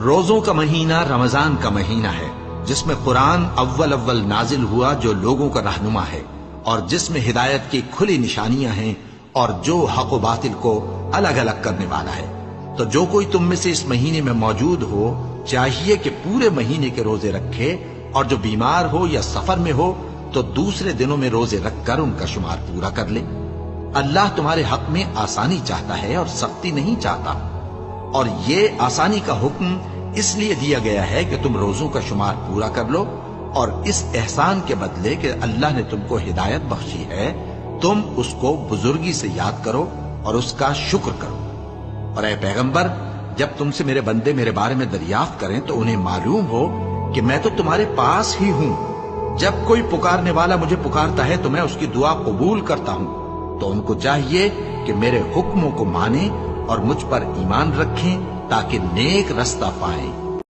روزوں کا مہینہ رمضان کا مہینہ ہے، جس میں قرآن اول نازل ہوا، جو لوگوں کا رہنما ہے اور جس میں ہدایت کی کھلی نشانیاں ہیں اور جو حق و باطل کو الگ الگ کرنے والا ہے۔ تو جو کوئی تم میں سے اس مہینے میں موجود ہو چاہیے کہ پورے مہینے کے روزے رکھے، اور جو بیمار ہو یا سفر میں ہو تو دوسرے دنوں میں روزے رکھ کر ان کا شمار پورا کر لے۔ اللہ تمہارے حق میں آسانی چاہتا ہے اور سختی نہیں چاہتا، اور یہ آسانی کا حکم اس لیے دیا گیا ہے کہ تم روزوں کا شمار پورا کر لو، اور اس احسان کے بدلے کہ اللہ نے تم کو ہدایت بخشی ہے تم اس کو بزرگی سے یاد کرو اور اس کا شکر کرو۔ اور اے پیغمبر، جب تم سے میرے بندے میرے بارے میں دریافت کریں تو انہیں معلوم ہو کہ میں تو تمہارے پاس ہی ہوں۔ جب کوئی پکارنے والا مجھے پکارتا ہے تو میں اس کی دعا قبول کرتا ہوں۔ تو ان کو چاہیے کہ میرے حکموں کو مانیں اور مجھ پر ایمان رکھیں تاکہ نیک رستہ پائیں۔